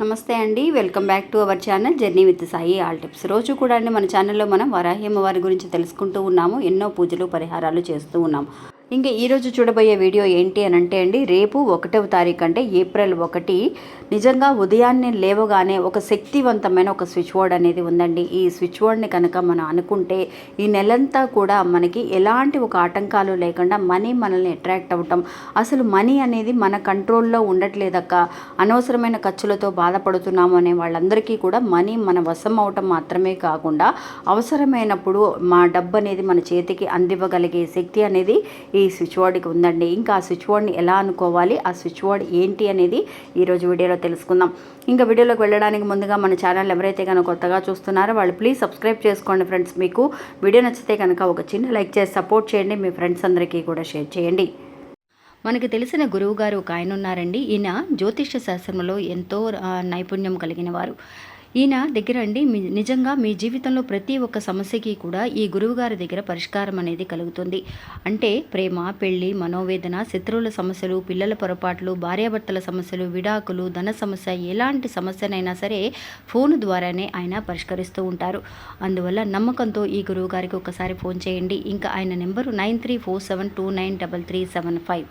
నమస్తే అండి. Welcome back to our channel journey with Sai all tips. రోజు కూడా అండి మన ఛానల్లో మనం వరాహి అమ్మవారి గురించి తెలుసుకుంటూ ఉన్నాము. ఎన్నో పూజలు పరిహారాలు చేస్తూ ఉన్నాము. ఇంకా ఈరోజు చూడబోయే వీడియో ఏంటి అని అంటే అండి, రేపు 1వ తారీఖు అంటే ఏప్రిల్ 1 నిజంగా ఉదయాన్నే లేవగానే ఒక శక్తివంతమైన ఒక స్విచ్ బోర్డ్ అనేది ఉందండి. ఈ స్విచ్ బోర్డ్ని కనుక మనం అనుకుంటే ఈ నెలంతా కూడా మనకి ఎలాంటి ఒక ఆటంకాలు లేకుండా మనీ మనల్ని అట్రాక్ట్ అవ్వటం, అసలు మనీ అనేది మన కంట్రోల్లో ఉండట్లేదక్క, అనవసరమైన ఖర్చులతో బాధపడుతున్నాము అనే వాళ్ళందరికీ కూడా మనీ మన వశం అవటం మాత్రమే కాకుండా అవసరమైనప్పుడు మా డబ్బు అనేది మన చేతికి అందివ్వగలిగే శక్తి అనేది ఈ స్విచ్ బోర్డ్కి ఉందండి. ఇంకా ఆ స్విచ్ బోర్డ్ని ఎలా అనుకోవాలి, ఆ స్విచ్ బోర్డ్ ఏంటి అనేది ఈరోజు వీడియోలో తెలుసుకుందాం. ఇంకా వీడియోలోకి వెళ్ళడానికి ముందుగా మన ఛానల్ ఎవరైతే కనుక కొత్తగా చూస్తున్నారో వాళ్ళు ప్లీజ్ సబ్స్క్రైబ్ చేసుకోండి ఫ్రెండ్స్. మీకు వీడియో నచ్చితే కనుక ఒక చిన్న లైక్ చేసి సపోర్ట్ చేయండి, మీ ఫ్రెండ్స్ అందరికీ కూడా షేర్ చేయండి. మనకి తెలిసిన గురువు గారు ఒక ఆయన ఉన్నారండి. ఈయన జ్యోతిష్య శాస్త్రంలో ఎంతో నైపుణ్యం కలిగిన వారు. ఈయన దగ్గర అండి నిజంగా మీ జీవితంలో ప్రతి ఒక్క సమస్యకి కూడా ఈ గురువుగారి దగ్గర పరిష్కారం అనేది కలుగుతుంది. అంటే ప్రేమ, పెళ్లి, మనోవేదన, శత్రువుల సమస్యలు, పిల్లల పొరపాట్లు, భార్యాభర్తల సమస్యలు, విడాకులు, ధన సమస్య, ఎలాంటి సమస్యనైనా సరే ఫోన్ ద్వారానే ఆయన పరిష్కరిస్తూ ఉంటారు. అందువల్ల నమ్మకంతో ఈ గురువుగారికి ఒకసారి ఫోన్ చేయండి. ఇంకా ఆయన నెంబరు 9347293375.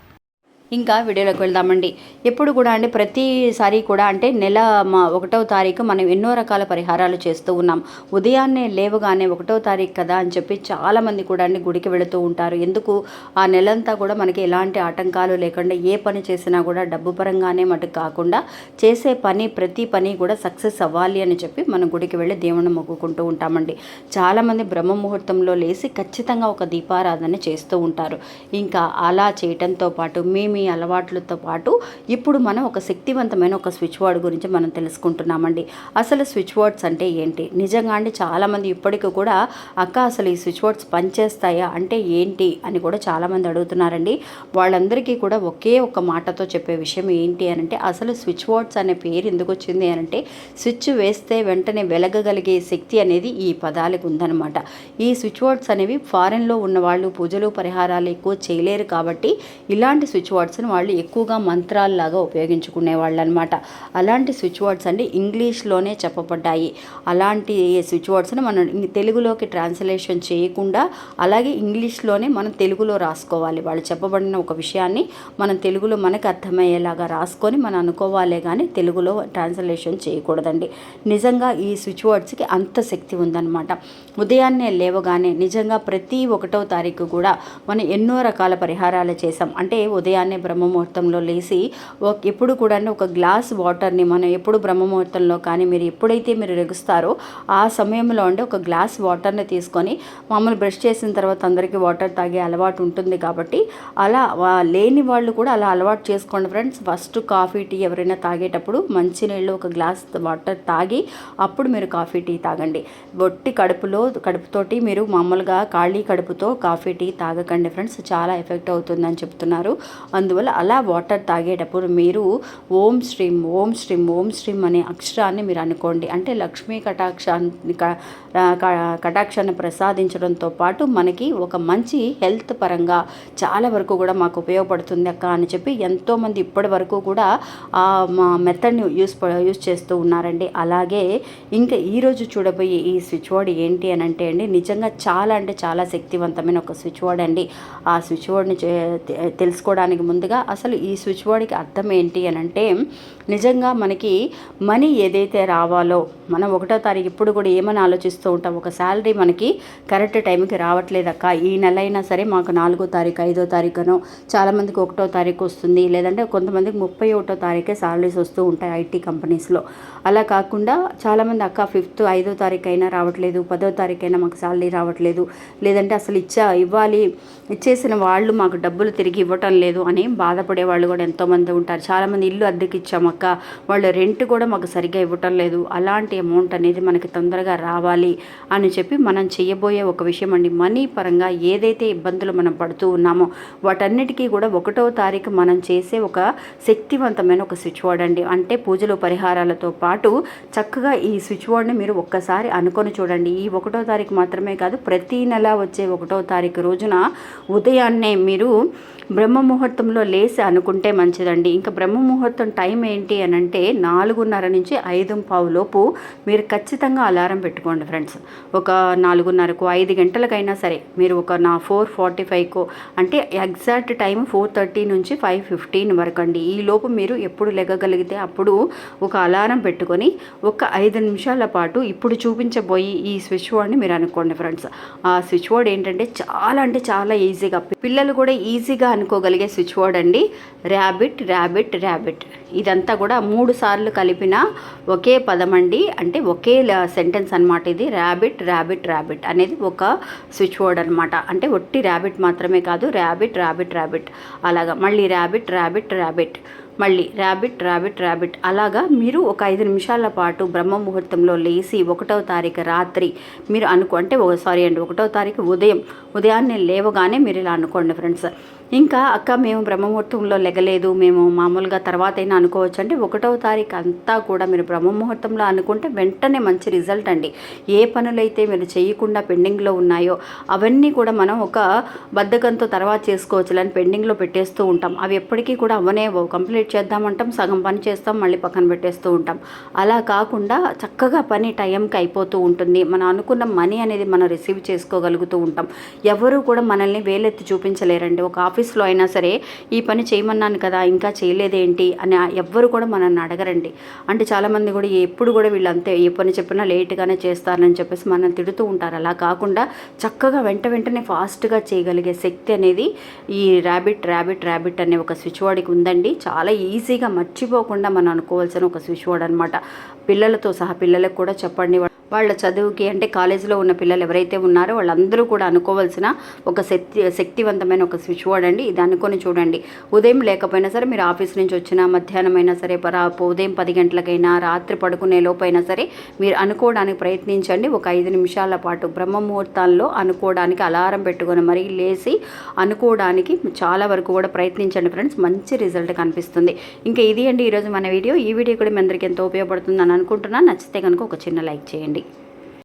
ఇంకా వీడియోలోకి వెళ్దామండి. ఎప్పుడు కూడా అండి ప్రతిసారి కూడా అంటే నెల 1వ తారీఖు మనం ఎన్నో రకాల పరిహారాలు చేస్తూ ఉన్నాం. ఉదయాన్నే లేవగానే 1వ తారీఖు కదా అని చెప్పి చాలామంది కూడా అండి గుడికి వెళుతూ ఉంటారు. ఎందుకు ఆ నెలంతా కూడా మనకి ఎలాంటి ఆటంకాలు లేకుండా ఏ పని చేసినా కూడా డబ్బు పరంగానే మటుకు కాకుండా చేసే పని ప్రతి పని కూడా సక్సెస్ అవ్వాలి అని చెప్పి మనం గుడికి వెళ్ళి దేవుణ్ణి మొక్కుకుంటూ ఉంటామండి. చాలామంది బ్రహ్మ ముహూర్తంలో లేచి ఖచ్చితంగా ఒక దీపారాధన చేస్తూ ఉంటారు. ఇంకా అలా చేయటంతో పాటు మీ అలవాట్లతో పాటు ఇప్పుడు మనం ఒక శక్తివంతమైన ఒక స్విచ్ బోర్డ్ గురించి మనం తెలుసుకుంటున్నామండి. అసలు స్విచ్ బోర్డ్స్ అంటే ఏంటి? నిజంగా అండి చాలామంది ఇప్పటికీ కూడా అక్క అసలు ఈ స్విచ్ బోర్డ్స్ పనిచేస్తాయా అంటే ఏంటి అని కూడా చాలామంది అడుగుతున్నారండి. వాళ్ళందరికీ కూడా ఒకే ఒక మాటతో చెప్పే విషయం ఏంటి అని అంటే, అసలు స్విచ్ బోర్డ్స్ అనే పేరు ఎందుకు వచ్చింది అని అంటే స్విచ్ వేస్తే వెంటనే వెలగగలిగే శక్తి అనేది ఈ పదాలకు ఉందన్నమాట. ఈ స్విచ్ బోర్డ్స్ అనేవి ఫారెన్లో ఉన్న వాళ్ళు పూజలు పరిహారాలు ఎక్కువ చేయలేరు కాబట్టి ఇలాంటి స్విచ్ బోర్డ్స్ వాళ్ళు ఎక్కువగా మంత్రాల్లాగా ఉపయోగించుకునే వాళ్ళు అనమాట. అలాంటి స్విచ్ బోర్డ్స్ అండి ఇంగ్లీష్లోనే చెప్పబడ్డాయి. అలాంటి స్విచ్ బోర్డ్స్ని మనం తెలుగులోకి ట్రాన్స్లేషన్ చేయకుండా అలాగే ఇంగ్లీష్లోనే మనం తెలుగులో రాసుకోవాలి. వాళ్ళు చెప్పబడిన ఒక విషయాన్ని మనం తెలుగులో మనకు అర్థమయ్యేలాగా రాసుకొని మనం అనుకోవాలే కానీ తెలుగులో ట్రాన్స్లేషన్ చేయకూడదండి. నిజంగా ఈ స్విచ్ బోర్డ్స్కి అంత శక్తి ఉందన్నమాట. ఉదయాన్నే లేవగానే నిజంగా ప్రతి 1వ తారీఖు కూడా మనం ఎన్నో రకాల పరిహారాలు చేసాం. అంటే ఉదయాన్నే బ్రహ్మముహూర్తంలో లేచి ఎప్పుడు కూడా ఒక గ్లాస్ వాటర్ని మనం ఎప్పుడు బ్రహ్మముహూర్తంలో కానీ మీరు ఎప్పుడైతే మీరు లెగుస్తారో ఆ సమయంలో అంటే ఒక గ్లాస్ వాటర్ని తీసుకొని మామూలు బ్రష్ చేసిన తర్వాత అందరికీ వాటర్ తాగే అలవాటు ఉంటుంది కాబట్టి అలా లేని వాళ్ళు కూడా అలా అలవాటు చేసుకోండి ఫ్రెండ్స్. ఫస్ట్ కాఫీ టీ ఎవరైనా తాగేటప్పుడు మంచినీళ్ళు ఒక గ్లాస్ వాటర్ తాగి అప్పుడు మీరు కాఫీ టీ తాగండి. ఒట్టి కడుపుతోటి మీరు మామూలుగా ఖాళీ కడుపుతో కాఫీ టీ తాగకండి ఫ్రెండ్స్, చాలా ఎఫెక్ట్ అవుతుందని చెప్తున్నారు. అందువల్ల అలా వాటర్ తాగేటప్పుడు మీరు ఓం శ్రీం ఓం శ్రీం ఓం శ్రీం అనే అక్షరాన్ని మీరు అనుకోండి. అంటే లక్ష్మీ కటాక్షాన్ని ప్రసాదించడంతో పాటు మనకి ఒక మంచి హెల్త్ పరంగా చాలా వరకు కూడా మాకు ఉపయోగపడుతుంది అక్క అని చెప్పి ఎంతోమంది ఇప్పటి వరకు కూడా మా మెథడ్ని యూస్ చేస్తూ ఉన్నారండి. అలాగే ఇంకా ఈరోజు చూడబోయే ఈ స్విచ్ బోర్డ్ ఏంటి అని అంటే అండి నిజంగా చాలా అంటే చాలా శక్తివంతమైన ఒక స్విచ్ బోర్డ్ అండి. ఆ స్విచ్ బోర్డ్ని తెలుసుకోవడానికి ముందుగా అసలు ఈ స్విచ్ బోర్డ్కి అర్థం ఏంటి అని అంటే, నిజంగా మనకి మనీ ఏదైతే రావాలో మనం 1వ తారీఖు ఇప్పుడు కూడా ఏమని ఆలోచిస్తూ ఉంటాం, ఒక శాలరీ మనకి కరెక్ట్ టైంకి రావట్లేదక్క, ఈ నెల అయినా సరే మాకు 4వ తారీఖు 5వ తారీఖునో, చాలామందికి 1వ తారీఖు వస్తుంది, లేదంటే కొంతమందికి 31వ తారీఖే శాలరీస్ వస్తూ ఉంటాయి ఐటీ కంపెనీస్లో. అలా కాకుండా చాలామంది అక్క 5th 5వ తారీఖు అయినా రావట్లేదు, 10వ తారీఖు అయినా మాకు శాలరీ రావట్లేదు, లేదంటే అసలు ఇచ్చేసిన వాళ్ళు మాకు డబ్బులు తిరిగి ఇవ్వటం లేదు అని బాధపడే వాళ్ళు కూడా ఎంతోమంది ఉంటారు. చాలామంది ఇల్లు అద్దెకి ఇచ్చామక్క, వాళ్ళు రెంట్ కూడా మాకు సరిగ్గా ఇవ్వటం లేదు, అలాంటి అమౌంట్ అనేది మనకి తొందరగా రావాలి అని చెప్పి మనం చేయబోయే ఒక విషయం అండి. మనీ పరంగా ఏదైతే ఇబ్బందులు మనం పడుతూ ఉన్నామో వాటన్నిటికీ కూడా 1వ తారీఖు మనం చేసే ఒక శక్తివంతమైన ఒక స్విచ్ బోర్డ్ అండి. అంటే పూజలు పరిహారాలతో పాటు చక్కగా ఈ స్విచ్ బోర్డ్ని మీరు ఒక్కసారి అనుకొని చూడండి. ఈ 1వ తారీఖు మాత్రమే కాదు, ప్రతి నెల వచ్చే 1వ తారీఖు రోజున ఉదయాన్నే మీరు బ్రహ్మ ముహూర్తంలో లేసి అనుకుంటే మంచిదండి. ఇంకా బ్రహ్మ ముహూర్తం టైం ఏంటి ఏంటి అని అంటే 4:30 నుంచి 5:15 లోపు మీరు ఖచ్చితంగా అలారం పెట్టుకోండి ఫ్రెండ్స్. ఒక 4:30కు 5 గంటలకైనా సరే మీరు ఒక 4:45కు అంటే ఎగ్జాక్ట్ టైం 4:30 నుంచి 5:15 వరకు అండి. ఈ లోపు మీరు ఎప్పుడు లెగగలిగితే అప్పుడు ఒక అలారం పెట్టుకొని ఒక 5 నిమిషాల పాటు ఇప్పుడు చూపించబోయి ఈ స్విచ్ వర్డ్ని మీరు అనుకోండి ఫ్రెండ్స్. ఆ స్విచ్ వర్డ్ ఏంటంటే చాలా ఈజీగా పిల్లలు కూడా ఈజీగా అనుకోగలిగే స్విచ్ వర్డ్ అండి. Rabbit rabbit rabbit. ఇదంతా కూడా 3 సార్లు కలిపిన ఒకే పదం అండి, అంటే ఒకే సెంటెన్స్ అనమాట ఇది. ర్యాబిట్ ర్యాబిట్ ర్యాబిట్ అనేది ఒక స్విచ్ వర్డ్ అనమాట. అంటే ఒట్టి ర్యాబిట్ మాత్రమే కాదు, ర్యాబిట్ ర్యాబిట్ ర్యాబిట్ అలాగా, మళ్ళీ ర్యాబిట్ ర్యాబిట్ ర్యాబిట్, మళ్ళీ ర్యాబిట్ ర్యాబిట్ ర్యాబిట్ అలాగా మీరు ఒక 5 నిమిషాల పాటు బ్రహ్మ ముహూర్తంలో లేచి 1వ తారీఖు రాత్రి మీరు అంటే 1వ తారీఖు ఉదయాన్నే లేవగానే మీరు ఇలా అనుకోండి ఫ్రెండ్స్. ఇంకా అక్క మేము బ్రహ్మముహూర్తంలో లెగలేదు, మేము మామూలుగా తర్వాత అయినా అనుకోవచ్చు అంటే 1వ తారీఖు అంతా కూడా మీరు బ్రహ్మముహూర్తంలో అనుకుంటే వెంటనే మంచి రిజల్ట్ అండి. ఏ పనులైతే మీరు చేయకుండా పెండింగ్లో ఉన్నాయో అవన్నీ కూడా మనం ఒక బద్ధకంతో తర్వాత చేసుకోవచ్చు అని పెండింగ్లో పెట్టేస్తూ ఉంటాం. అవి ఎప్పటికీ కూడా అవనే కంప్లీట్ చేద్దామంటాం, సగం పని చేస్తాం, మళ్ళీ పక్కన పెట్టేస్తూ ఉంటాం. అలా కాకుండా చక్కగా పని టైంకి అయిపోతూ ఉంటుంది. మనం అనుకున్న మనీ అనేది మనం రిసీవ్ చేసుకోగలుగుతూ ఉంటాం. ఎవరు కూడా మనల్ని వేలెత్తి చూపించలేరండి. ఒక ఆఫీస్లో అయినా సరే ఈ పని చేయమన్నాను కదా ఇంకా చేయలేదేంటి అని ఎవ్వరు కూడా మనల్ని అడగరండి. అంటే చాలామంది కూడా ఎప్పుడు కూడా వీళ్ళంతే ఏ పని చెప్పినా లేట్గానే చేస్తారని చెప్పేసి మనల్ని తిడుతూ ఉంటారు. అలా కాకుండా చక్కగా వెంటనే ఫాస్ట్గా చేయగలిగే శక్తి అనేది ఈ ర్యాబిట్ ర్యాబిట్ ర్యాబిట్ అనే ఒక స్విచ్ వర్డ్కి ఉందండి. చాలా ఈజీగా మర్చిపోకుండా మనం అనుకోవాల్సిన ఒక స్విచ్ వర్డ్ అనమాట. పిల్లలతో సహా పిల్లలకు కూడా చెప్పండి. వాళ్ళ చదువుకి అంటే కాలేజీలో ఉన్న పిల్లలు ఎవరైతే ఉన్నారో వాళ్ళందరూ కూడా అనుకోవాల్సిన ఒక శక్తివంతమైన ఒక స్విచ్ వర్డ్ అండి. ఇది అనుకొని చూడండి. ఉదయం లేకపోయినా సరే మీరు ఆఫీస్ నుంచి వచ్చినా, మధ్యాహ్నం అయినా సరే, ఉదయం 10 గంటలకైనా, రాత్రి పడుకునే లోపైనా సరే మీరు అనుకోవడానికి ప్రయత్నించండి. ఒక 5 నిమిషాల పాటు బ్రహ్మ ముహూర్తాల్లో అనుకోవడానికి అలారం పెట్టుకొని మరీ లేచి అనుకోవడానికి చాలా వరకు కూడా ప్రయత్నించండి ఫ్రెండ్స్. మంచి రిజల్ట్ కనిపిస్తుంది. ఇంకా ఇది అండి ఈరోజు మన వీడియో. ఈ వీడియో కూడా మీ అందరికీ ఎంతో ఉపయోగపడుతుందని అనుకుంటున్నాను. నచ్చితే కనుక ఒక చిన్న లైక్ చేయండి.